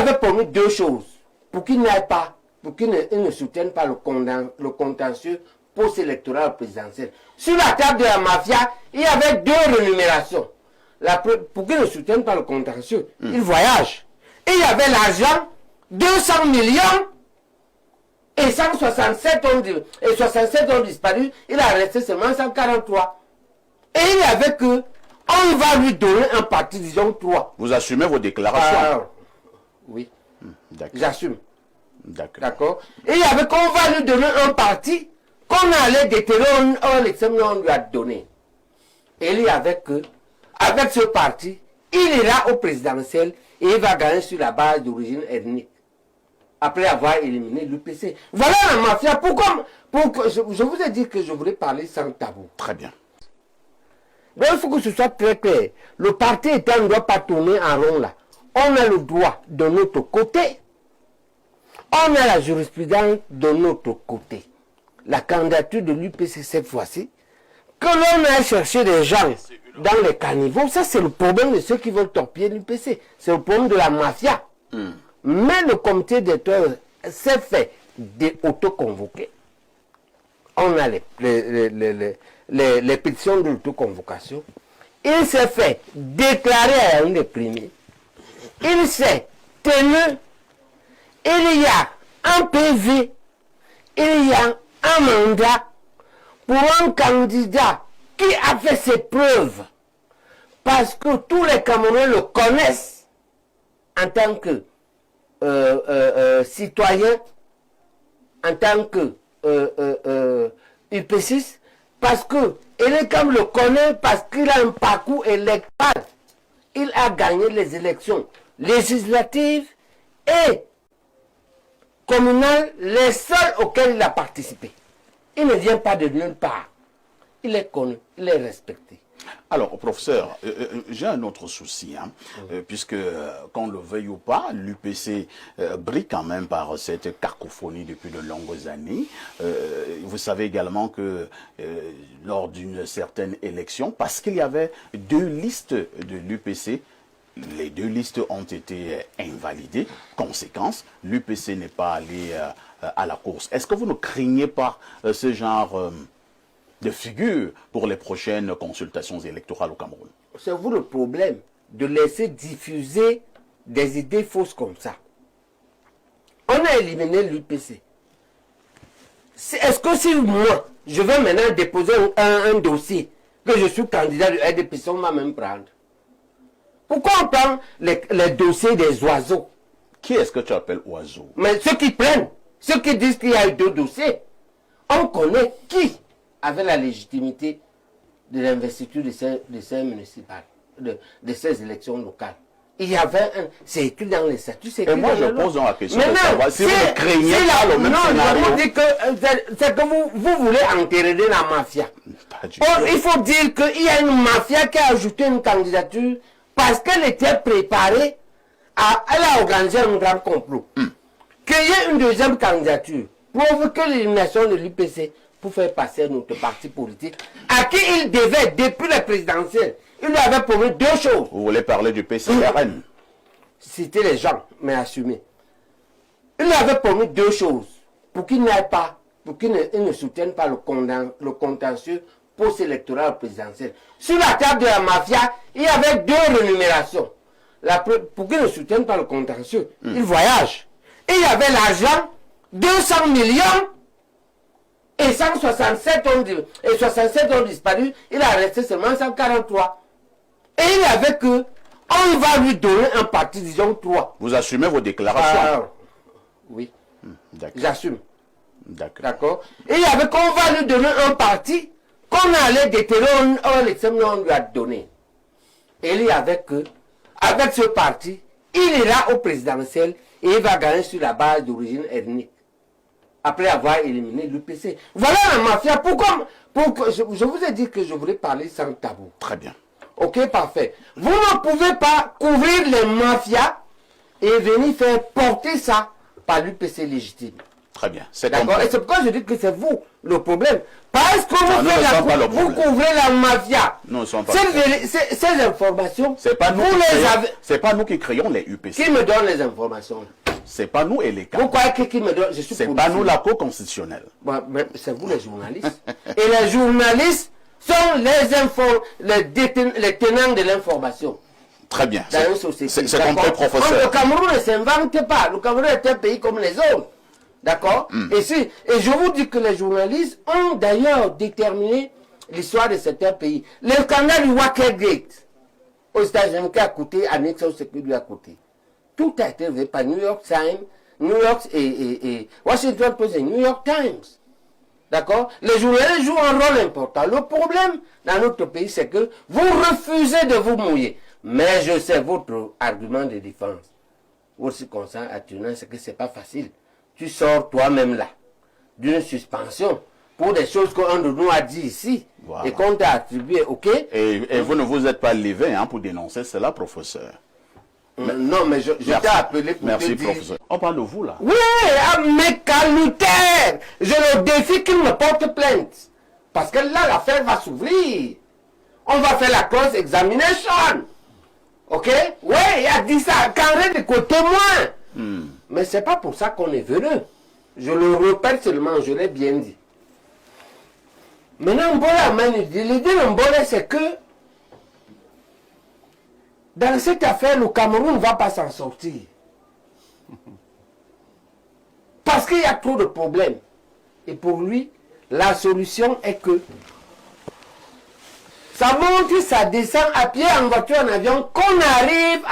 avait promis deux choses pour qu'il n'aille pas, pour qu'il ne soutienne pas le contentieux post-électoral présidentiel. Sur la table de la mafia, il y avait deux rémunérations. Pour qu'il ne soutienne pas le contentieux, il voyage. Et il y avait l'argent, 200 millions et 167 ont disparu. Il a resté seulement 143. Et il n'y avait que, on va lui donner un parti, disons 3. Vous assumez vos déclarations? Oui. J'assume. D'accord. Et il y avait qu'on va lui donner un parti qu'on allait déterrer, on lui a donné. Et il y avait que, avec ce parti, il ira au présidentiel et il va gagner sur la base d'origine ethnique. Après avoir éliminé l'UPC. Voilà la mafia. Pourquoi je vous ai dit que je voulais parler sans tabou. Très bien. Donc il faut que ce soit très clair. Le parti état ne doit pas tourner en rond là. On a le droit de notre côté. On a la jurisprudence de notre côté. La candidature de l'UPC cette fois-ci, que l'on a cherché des gens dans les caniveaux, ça c'est le problème de ceux qui veulent torpiller l'UPC. C'est le problème de la mafia. Mais le comité d'électeurs s'est fait auto-convoquer. On a les pétitions de l'autoconvocation. Il s'est fait déclarer à une des premiers. Il s'est tenu. Il y a un PV. Il y a un mandat pour un candidat qui a fait ses preuves. Parce que tous les Camerounais le connaissent en tant que citoyen, en tant que UPCiste, parce que Elekam le connaît parce qu'il a un parcours électoral. Il a gagné les élections législatives et communales, les seules auxquelles il a participé. Il ne vient pas de nulle part. Il est connu, il est respecté. Alors, professeur, j'ai un autre souci, puisque, qu'on le veuille ou pas, l'UPC brille quand même par cette cacophonie depuis de longues années. Vous savez également que lors d'une certaine élection, parce qu'il y avait deux listes de l'UPC, les deux listes ont été invalidées. Conséquence, l'UPC n'est pas allé à la course. Est-ce que vous ne craignez pas ce genre de figure pour les prochaines consultations électorales au Cameroun? C'est vous le problème de laisser diffuser des idées fausses comme ça. On a éliminé l'UPC. Est-ce que si moi, je vais maintenant déposer un dossier, que je suis candidat de RDPC, on va même prendre? Pourquoi on prend les dossiers des oiseaux? Qui est-ce que tu appelles oiseau? Mais ceux qui prennent, ceux qui disent qu'il y a eu deux dossiers, on connaît qui avait la légitimité de l'investiture de ces municipales, de ces élections locales. Il y avait c'est écrit dans les statuts. Et moi, je pose donc la question de savoir si vous ne craignez pas le même scénario. Non, je vous dis que c'est que vous voulez enterrer la mafia. Il faut dire qu'il y a une mafia qui a ajouté une candidature parce qu'elle était préparée elle a organisé un grand complot. Qu'il y ait une deuxième candidature provoquer l'élimination de l'UPC pour faire passer notre parti politique à qui il devait, depuis la présidentielle, il lui avait promis deux choses. Vous voulez parler du PCRN? Citer les gens, mais assumer. Il lui avait promis deux choses pour qu'il n'aille pas, pour qu'il ne soutienne pas le contentieux post-électoral présidentiel. Sur la table de la mafia, il y avait deux rémunérations. Pour qu'il ne soutienne pas le contentieux, il voyage. Et il y avait l'argent, 200 millions et 167 ont disparu. Il a resté seulement 143. Et il n'y avait que, on va lui donner un parti, disons 3. Vous assumez vos déclarations? Oui. J'assume. D'accord. Et il y avait qu'on va lui donner un parti qu'on allait déterrer, on lui a donné. Et il y avait que, avec ce parti, il ira au présidentiel et il va gagner sur la base d'origine ethnique. Après avoir éliminé l'UPC. Voilà la mafia. Pourquoi je vous ai dit que je voulais parler sans tabou. Très bien. Ok, parfait. Vous ne pouvez pas couvrir les mafias et venir faire porter ça par l'UPC légitime. Très bien. C'est D'accord. Et c'est pourquoi je dis que c'est vous le problème. Parce que vous couvrez la mafia. Nous ne sommes pas ces informations, c'est pas nous vous qui les avez. C'est pas nous qui créons les UPC. Qui me donne les informations? C'est pas nous et les cas. Vous croyez que qui me donne? Je suis C'est pas nous la Cour constitutionnelle. Bon, c'est vous les journalistes. Et les journalistes sont les tenants de l'information. Très bien. Dans une société. C'est compris, professeur. Le Cameroun ne s'invente pas. Le Cameroun est un pays comme les autres. D'accord. Et je vous dis que les journalistes ont d'ailleurs déterminé l'histoire de certains pays. Le scandale du Watergate aux États-Unis qui a coûté à Nixon ce qui lui a coûté. Tout a été fait par New York Times, New York et Washington Post et New York Times. D'accord. Les journalistes jouent un rôle important. Le problème dans notre pays, c'est que vous refusez de vous mouiller. Mais je sais votre argument de défense. Aussi constant attenant, c'est que c'est pas facile. Tu sors toi-même là d'une suspension pour des choses qu'un de nous a dit ici. Voilà. Et qu'on t'a attribué, ok? Et vous ne vous êtes pas levé pour dénoncer cela, professeur. Non, mais je t'ai appelé pour Merci, te dire... professeur. On parle de vous, là. Oui, un mec calutaire. Je le défie qu'il me porte plainte. Parce que là, l'affaire va s'ouvrir. On va faire la cross-examination. Ok? Oui, il a dit ça. Carré de côté témoin. Mais c'est pas pour ça qu'on est venu. Je le répète seulement, je l'ai bien dit. Maintenant, l'idée de Mbola, c'est que dans cette affaire, le Cameroun ne va pas s'en sortir. Parce qu'il y a trop de problèmes. Et pour lui, la solution est que ça monte, ça descend à pied, en voiture, en avion, qu'on arrive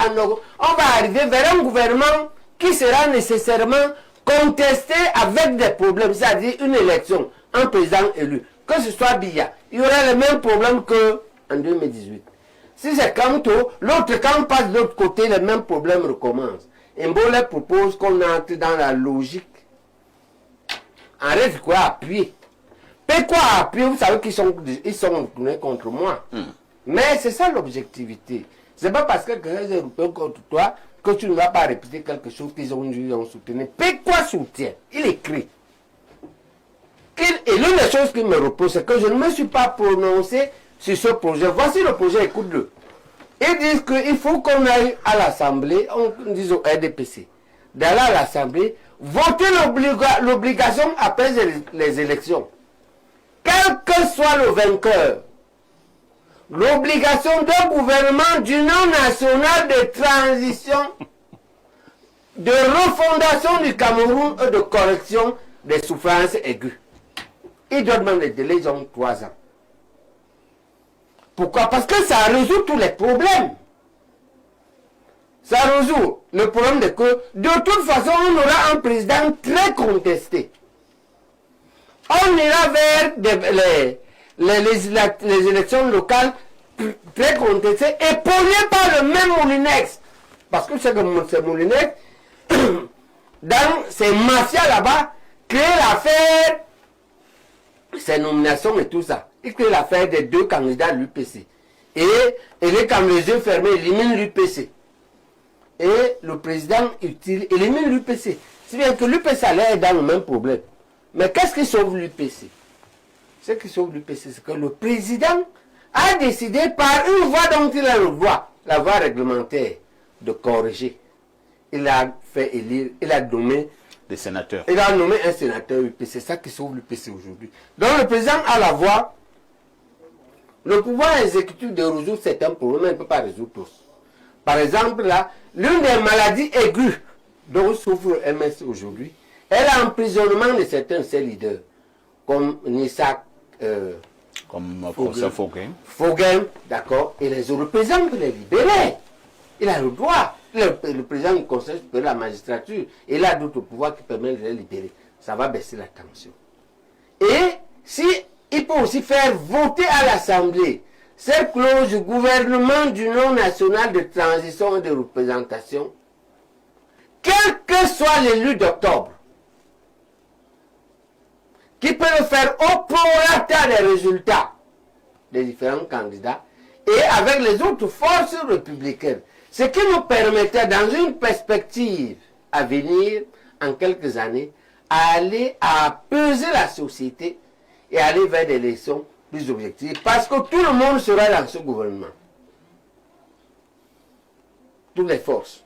on va arriver vers un gouvernement qui sera nécessairement contesté avec des problèmes, c'est-à-dire une élection, un président élu. Que ce soit Biya, il y aura le même problème qu'en 2018. Si c'est Kanto, l'autre camp passe de l'autre côté, le même problème recommence. Mbola propose qu'on entre dans la logique. Arrête quoi appuyer. Mais quoi appuyer, vous savez qu'ils sont tournés contre moi. Mais c'est ça l'objectivité. C'est pas parce que quelqu'un est européen contre toi que tu ne vas pas répéter quelque chose qu'ils ont soutenu. Mais quoi soutient? Il écrit. Et l'une des choses qui me repose, c'est que je ne me suis pas prononcé sur ce projet. Voici le projet, écoute-le. Ils disent qu'il faut qu'on aille à l'Assemblée, on dit au RDPC, d'aller à l'Assemblée, voter l'obligation après les élections. Quel que soit le vainqueur, l'obligation d'un gouvernement d'union nationale de transition, de refondation du Cameroun et de correction des souffrances aiguës. Ils donnent même les délais, ils ont 3 ans. Pourquoi? Parce que ça résout tous les problèmes. Ça résout le problème de que, de toute façon, on aura un président très contesté. On ira vers les élections locales très contestées, épaulées par le même Moulinex. Parce que c'est que ce Moulinex, dans ces mafias là-bas, crée l'affaire, ces nominations et tout ça. Il crée l'affaire des 2 candidats de l'UPC. Et les comme les yeux fermés, élimine l'UPC. Et le président élimine l'UPC. C'est bien que l'UPC allait dans le même problème. Mais qu'est-ce qui sauve l'UPC? Ce qui sauve l'UPC, c'est que le président a décidé par une voie dont il a le droit, la voie réglementaire, de corriger. Il a fait élire, il a nommé des sénateurs. Il a nommé un sénateur UPC. C'est ça qui sauve l'UPC aujourd'hui. Donc le président a la voie. Le pouvoir exécutif de résoudre certains problèmes, il ne peut pas résoudre tous. Par exemple, là, l'une des maladies aiguës dont souffre MS aujourd'hui est l'emprisonnement de certains de ses leaders, comme Nissa, comme professeur Foguen, d'accord, et les autres. Le président peut les libérer. Il a le droit. Le président du Conseil supérieur de la magistrature, il a d'autres pouvoirs qui permettent de les libérer. Ça va baisser la tension. Et si il peut aussi faire voter à l'Assemblée cette clause du gouvernement d'union nationale de transition et de représentation, quel que soit l'élu d'octobre, qui peut le faire au prorata des résultats des différents candidats et avec les autres forces républicaines. Ce qui nous permettait, dans une perspective à venir, en quelques années, aller à peser la société et aller vers des élections plus objectives. Parce que tout le monde sera dans ce gouvernement. Toutes les forces.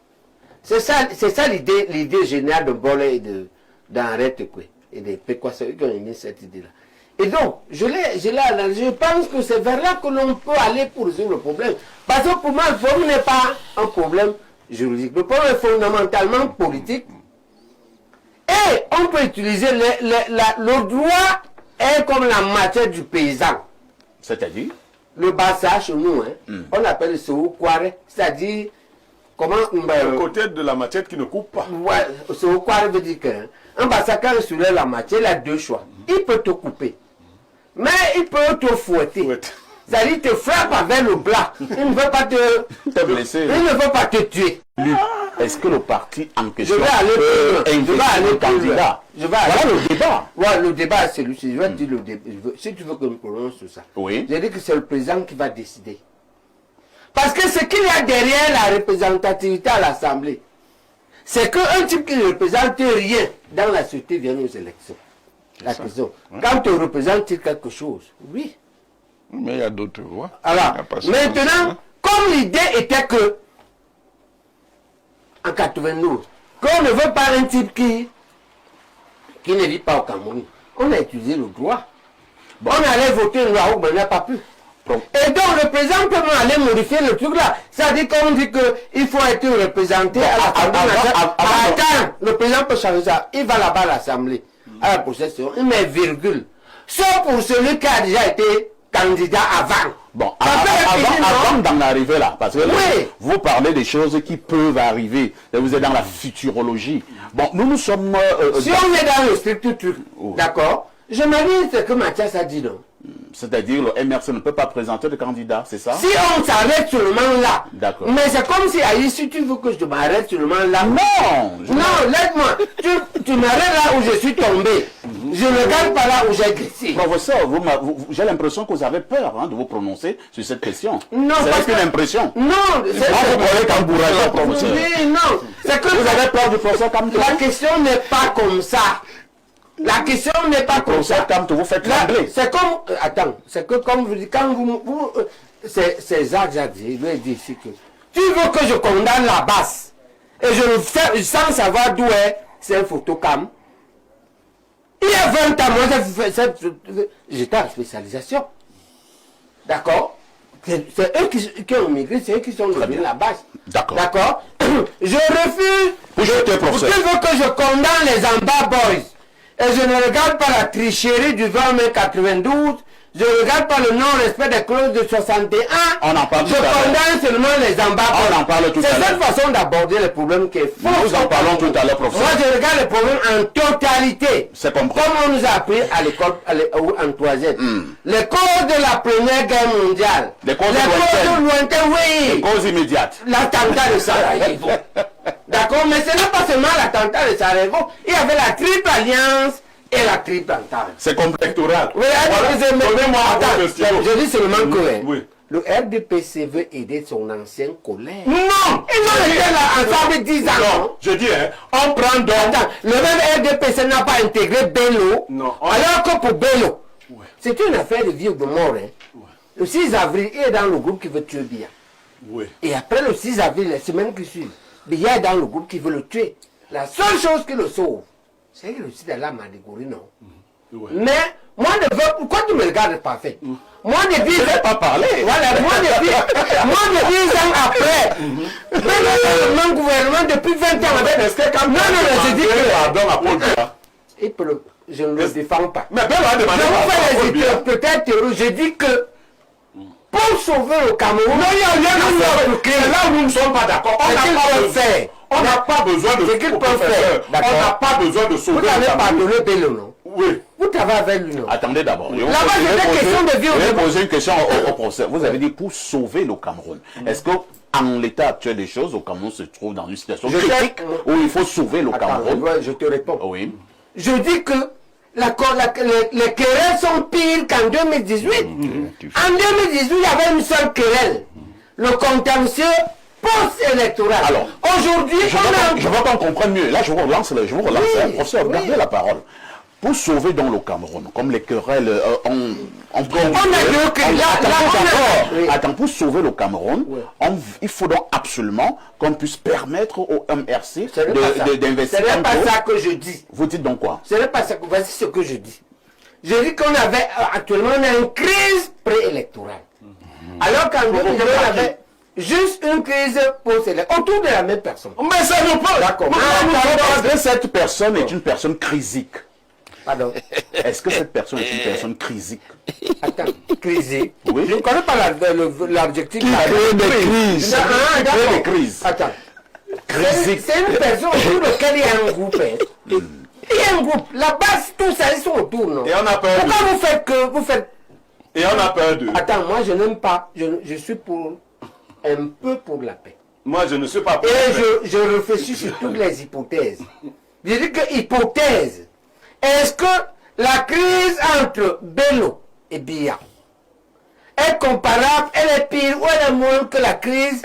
C'est ça l'idée générale de Bolé et d'Henri Tekwe et des Pécois, c'est eux qui ont émis cette idée-là. Et donc, je pense que c'est vers là que l'on peut aller pour résoudre le problème. Parce que pour moi, le problème n'est pas un problème juridique. Le problème est fondamentalement politique. Et on peut utiliser le droit est comme la matière du paysan. C'est-à-dire le bassa chez nous, on appelle le soukouare, c'est-à-dire comment le côté de la matière qui ne coupe pas. Ouais, soukouare veut dire qu'un bassa quand il soulève la matière, il a deux choix. Il peut te couper, mais il peut te fouetter. C'est-à-dire il te frappe avec le bras. Il ne veut pas te blesser. Il ne veut pas te tuer. Est-ce que le parti en question Je vais aller plus loin. candidat? Voilà le débat. Ouais, le débat c'est celui-ci. Je vais te dire le débat. Si tu veux que je me prononce sur ça. Oui. J'ai dit que c'est le président qui va décider. Parce que ce qu'il y a derrière la représentativité à l'Assemblée, c'est qu'un type qui ne représente rien dans la société vient aux élections. La question. Quand tu représentes quelque chose, oui. Mais il y a d'autres voix. Alors, maintenant, comme l'idée était que, en 92, qu'on ne veut pas un type qui ne vit pas au Cameroun, on a utilisé le droit. Bon, on allait voter une loi où on n'a pas pu. Et donc le président peut aller modifier le truc là. C'est-à-dire qu'on dit qu'il faut être représenté à l'Assemblée nationale. Attends, le président peut changer ça. Il va là-bas à l'Assemblée, à la possession, il met virgule. Sauf pour celui qui a déjà été candidat avant. Bon, avant d'en arriver là, parce que oui, vous parlez des choses qui peuvent arriver, vous êtes dans la futurologie. Bon, nous sommes... si on est dans le strict truc, d'accord, je me dis ce que Mathias a dit, non. C'est-à-dire le MRC ne peut pas présenter de candidat, c'est ça? Si on s'arrête seulement là, d'accord. Mais c'est comme si, Aïe, si tu veux que je m'arrête seulement là. Non! Non, laisse-moi. Tu m'arrêtes là où je suis tombé. Je ne regarde pas là où j'ai glissé. Professeur, j'ai l'impression que vous avez peur de vous prononcer sur cette question. Non, c'est une impression. Non, c'est professeur. Oui, non. C'est que vous avez peur du professeur Kamto. La question n'est pas comme ça. La question n'est pas comme ça. Kamto, vous faites trembler. C'est comme... attends, c'est que comme vous dites, quand vous c'est Jacques Jadzi, il lui dit ici que tu veux que je condamne la basse et je le fais sans savoir d'où est, c'est un photocam. Il y a 20 ans, moi, j'étais en spécialisation. D'accord? C'est eux qui ont migré, c'est eux qui sont devenus la base. D'accord. D'accord? Je refuse. Tu veux que je condamne les Amba Boys. Et je ne regarde pas la tricherie du 20 mai 92. Je ne regarde pas le non-respect des clauses de 61. On en parle tout à l'heure. Je condamne seulement les Amba Boys. On en parle tout à l'heure. C'est cette façon d'aborder le problème qui est faux. Nous en parlons tout à l'heure, professeur. Moi, je regarde le problème en totalité. C'est comme on nous a appris à l'école, en troisième. Les causes de la Première Guerre mondiale. Les causes lointaines, oui. Les causes immédiates. L'attentat de Sarajevo. D'accord, mais ce n'est pas seulement l'attentat de Sarajevo. Il y avait la triple alliance et la triple entente. C'est complectoral. Oui, je dis seulement que le RDPC veut aider son ancien collègue. Non, ils ont été là ensemble 10 ans. Non, je dis, on prend donc... Attends, le même RDPC n'a pas intégré Bello, alors que pour Bello, c'est une affaire de vie ou de mort. Le 6 avril, il est dans le groupe qui veut tuer Biya. Et après le 6 avril, la semaine qui suit, Biya est dans le groupe qui veut le tuer. La seule chose qui le sauve, c'est qu'il réussit à la Madigori, non. Mais, moi, pourquoi tu me regardes pas fait? Moi, depuis... Je n'ai pas parlé. Voilà, moi, depuis 10 ans après, même le même gouvernement, depuis 20 ans, est-ce que quand non, je dis que... pardon à Paul Biya, je ne le défends pas. Mais Bello a demandé je vous fais peut-être théorie, je dis que pour sauver le Cameroun, non, il y a rien à faire. Là où nous ne sommes pas d'accord, on n'a pas besoin de ce qu'ils peuvent faire. On n'a pas besoin de sauver le Cameroun. Vous avez pardonné Bello, non? Oui. Vous travaillez avec lui, non? Attendez d'abord. Là-bas, c'est une question de vie. Je vais poser une question au professeur. Vous avez dit pour sauver le Cameroun. Est-ce que en l'état actuel des choses, le Cameroun se trouve dans une situation critique où il faut sauver le Cameroun? Je te réponds. Oui. Je dis que les querelles sont pires qu'en 2018. En 2018, il y avait une seule querelle. Le contentieux pour post-électorale. Alors, aujourd'hui, je veux qu'on comprenne mieux. Là, je vous relance, Oui, professeur, oui. gardez la parole. Pour sauver dans le Cameroun, comme les querelles a deux querelles. Oui. Attends, pour sauver le Cameroun, Oui. il faut donc absolument qu'on puisse permettre au MRC Ce n'est pas ça. d'investir. Ce n'est pas un peu. ça que je dis. Vous dites donc quoi? Ce n'est pas ça. Voici ce que je dis. Je dis qu'on avait, actuellement, on a une crise préélectorale. Alors qu'en 2020, on avait juste une crise post-électorale, autour de la même personne. Mais ça ne peut. D'accord. Est-ce que cette personne est une personne crisique? Pardon. Est-ce que cette personne est une personne crisique? Attends, crisé. Oui. Je ne connais pas l'objectif. Qui crée des crises. Ah, Qui crée d'accord. des crises. Attends. Crisique. C'est une personne autour de laquelle il y a un groupe. Il y a un groupe. La base, tout ça, ils sont autour, non? Et on a peur Pourquoi vous faites... Et on a peur d'eux. Attends, moi je n'aime pas. Je suis pour... Un peu pour la paix. Moi, je ne suis pas pour. Et je réfléchis sur toutes les hypothèses. Je dis que hypothèse. Est-ce que la crise entre Bello et Biya est comparable, elle est pire ou elle est moins que la crise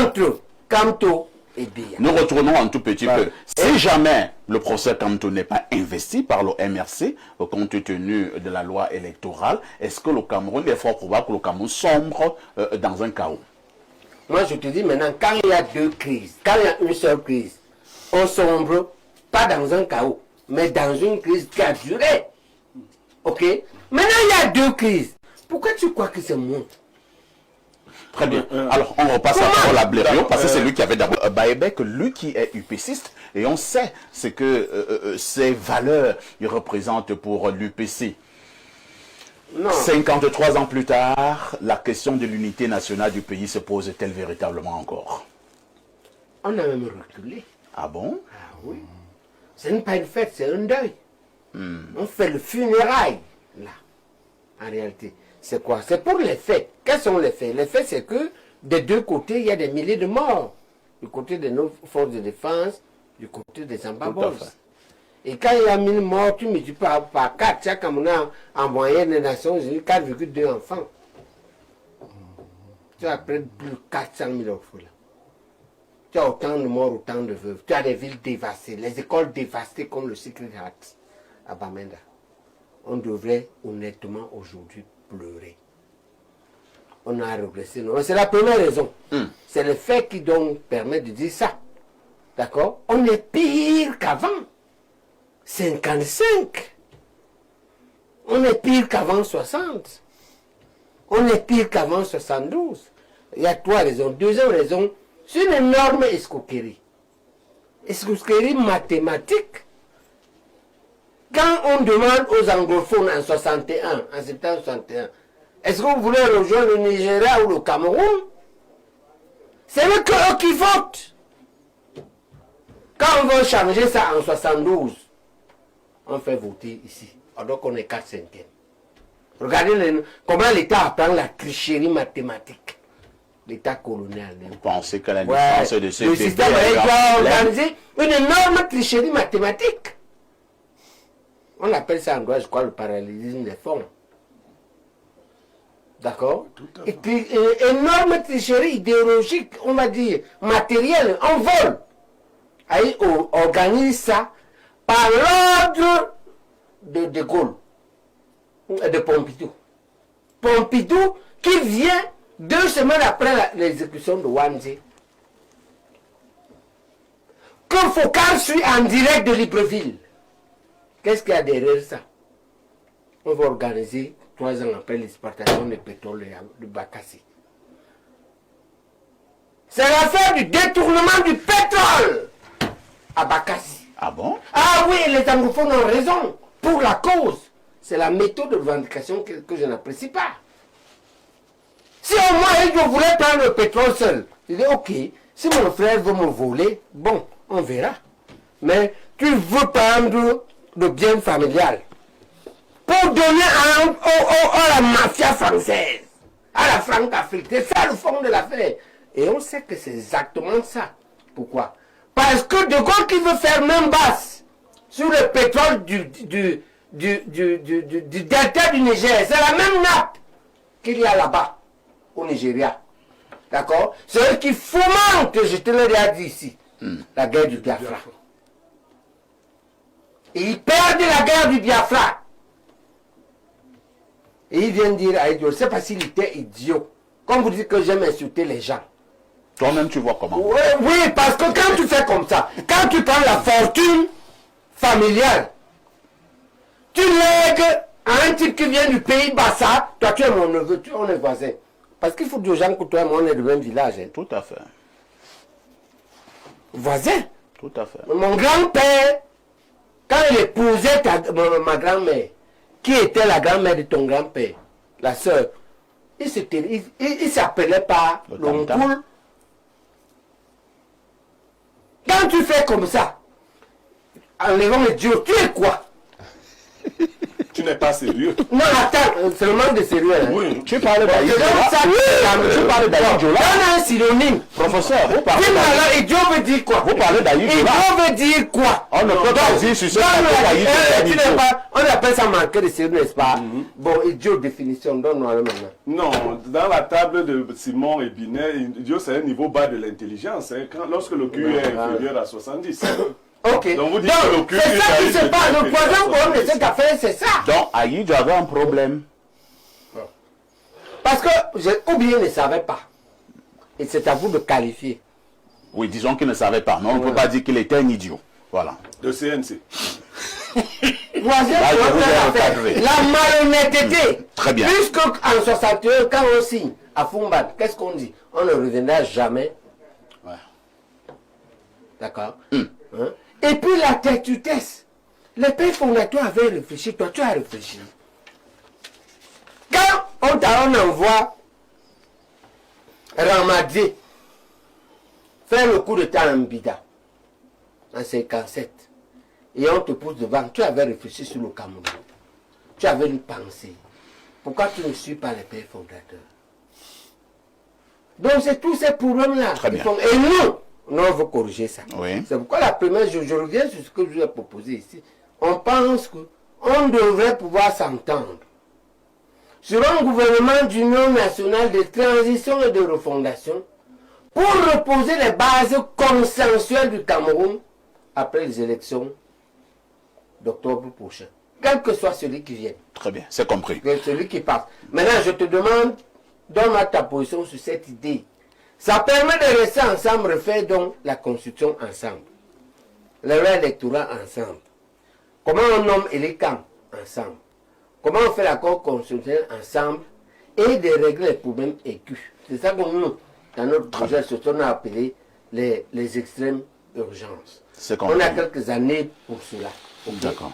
entre Kamto et Biya? Nous retournons un tout petit peu. Si jamais le procès Kamto n'est pas investi par le MRC, compte tenu de la loi électorale, est-ce que le Cameroun, il est fort probable que le Cameroun sombre dans un chaos? Moi, je te dis maintenant, quand il y a deux crises, quand il y a une seule crise, on sombre pas dans un chaos, mais dans une crise qui a duré. Ok? Maintenant, il y a deux crises. Pourquoi tu crois que c'est moi? Très bien. Alors, on repasse la parole à Blériot, parce que c'est lui qui avait d'abord Baebek, lui qui est UPCiste, et on sait ce que ces valeurs il représente pour l'UPC. Non. 53 ans plus tard, la question de l'unité nationale du pays se pose-t-elle véritablement encore? On a même reculé. Ah bon? Ah oui. Ce n'est pas une fête, c'est un deuil. On fait le funérail, là. En réalité, c'est quoi? C'est pour les faits. Quels sont les faits? Les faits, c'est que des deux côtés, il y a des milliers de morts. Du côté de nos forces de défense, du côté des Ambabos. Et quand il y a 1000 morts, tu multiplies par 4. Chaque Cameroun en moyenne des Nations Unies 4,2 enfants. Tu as près de plus de 400 000 orphelins. Tu as autant de morts, autant de veuves. Tu as des villes dévastées, les écoles dévastées comme le Secret Heart à Bamenda. On devrait honnêtement aujourd'hui pleurer. On a régressé. C'est la première raison. C'est le fait qui donc permet de dire ça. D'accord? On est pire qu'avant. 55. On est pire qu'avant 60. On est pire qu'avant 72. Il y a trois raisons. Deuxième raison, c'est une énorme escroquerie. Escroquerie mathématique. Quand on demande aux anglophones en 61, en septembre 61, est-ce que vous voulez rejoindre le Nigeria ou le Cameroun? C'est eux qui votent. Quand on veut changer ça en 72, on fait voter ici. Donc on est 4/5. Regardez comment l'État apprend la tricherie mathématique. L'État colonial. Vous pensez que la naissance de ce le système a organisé une énorme tricherie mathématique. On appelle ça en droit, je crois, le parallélisme des fonds. D'accord? Et puis, une énorme tricherie idéologique, on va dire, matérielle, en vol. On organise ça par l'ordre de De Gaulle, de Pompidou. Pompidou qui vient 2 semaines après l'exécution de Wanzé. Que Foucault suit en direct de Libreville. Qu'est-ce qu'il y a derrière ça? On va organiser 3 ans après l'exportation de pétrole de Bakassi. C'est l'affaire du détournement du pétrole à Bakassi. Ah bon? Ah oui, les anglophones ont raison. Pour la cause. C'est la méthode de revendication que je n'apprécie pas. Si au moins je voulais prendre le pétrole seul, je dis ok, si mon frère veut me voler, bon, on verra. Mais tu veux prendre le bien familial pour donner à la mafia française, à la Franc-Afrique. C'est ça le fond de l'affaire. Et on sait que c'est exactement ça. Pourquoi? Parce que De Gaulle qui veut faire main basse sur le pétrole du delta du Niger, c'est la même nappe qu'il y a là-bas, au Nigeria. D'accord? C'est eux qui fomentent, je te l'ai déjà dit ici, la guerre du Biafra. Et ils perdent la guerre du Biafra. Et ils viennent dire à Idiot, c'est parce qu'il était idiot. Comme vous dites que j'aime insulter les gens. Toi-même, tu vois comment? Oui, oui, parce que quand tu fais comme ça, quand tu prends la fortune familiale, tu lègues à un type qui vient du pays Bassa, toi tu es mon neveu, on est voisins. Parce qu'il faut dire aux gens que toi et moi on est du même village. Hein. Tout à fait. Voisins. Tout à fait. Mon grand-père, quand il épousait ma grand-mère, qui était la grand-mère de ton grand-père, la sœur, il s'appelait pas l'oncle. Quand tu fais comme ça, enlevant le Dieu, tu es quoi? Tu n'es pas sérieux. Non, attends, c'est le manque de sérieux. Hein. Oui. Tu parles d'Aïe Tu parles d'Aïe Diola. On a un synonyme. Professeur, vous parlez Dis-moi d'Aïe alors, idiot veut dire quoi? Vous parlez d'Aïe Diola. Idiot veut dire quoi? On ne peut pas dire sur ce plateau d'Aïe Diola. On appelle ça manquer de sérieux, n'est-ce pas? Bon, idiot, définition, donne-nous alors maintenant. Non, dans la table de Simon et Binet, idiot, c'est un niveau bas de l'intelligence. Hein, lorsque le QI est inférieur à 70. Ok. Donc vous dites que le QI c'est ça qui se passe. Le poison problème de cette 70. affaire, c'est ça. Donc, Aïe avait un problème. Parce que, ou bien ne savait pas. Et c'est à vous de qualifier. Oui, disons qu'il ne savait pas, mais on ne peut pas dire qu'il était un idiot. Voilà. De CNC. Voisin, Là, je vous ai recadré. la malhonnêteté. Très bien. Puisque en 61, quand on signe à Fumban, qu'est-ce qu'on dit? On ne reviendra jamais. Ouais. D'accord. Hein? Et puis la têtutesse. Les pères fondateurs avaient réfléchi, toi tu as réfléchi. Quand on envoie Ramadier faire le coup de temps en Bida, en 57, et on te pousse devant, tu avais réfléchi sur le Cameroun. Tu avais une pensée. Pourquoi tu ne suis pas les pères fondateurs? Donc c'est tous ces problèmes-là. Très bien. Et nous, on veut corriger ça. Oui. C'est pourquoi la première, je reviens sur ce que je vous ai proposé ici. On pense qu'on devrait pouvoir s'entendre sur un gouvernement d'union nationale de transition et de refondation pour reposer les bases consensuelles du Cameroun après les élections d'octobre prochain. Quel que soit celui qui vienne. Très bien, c'est compris. Celui qui passe. Maintenant, je te demande, donne-moi ta position sur cette idée. Ça permet de rester ensemble, refaire donc la constitution ensemble. Les lois électorales ensemble. Comment on nomme Elikam ensemble. Comment on fait l'accord constitutionnel ensemble et de régler les problèmes aigus. C'est ça que nous, dans notre projet, ce qu'on a appelé les extrêmes urgences. C'est On compris. a quelques années pour cela. D'accord.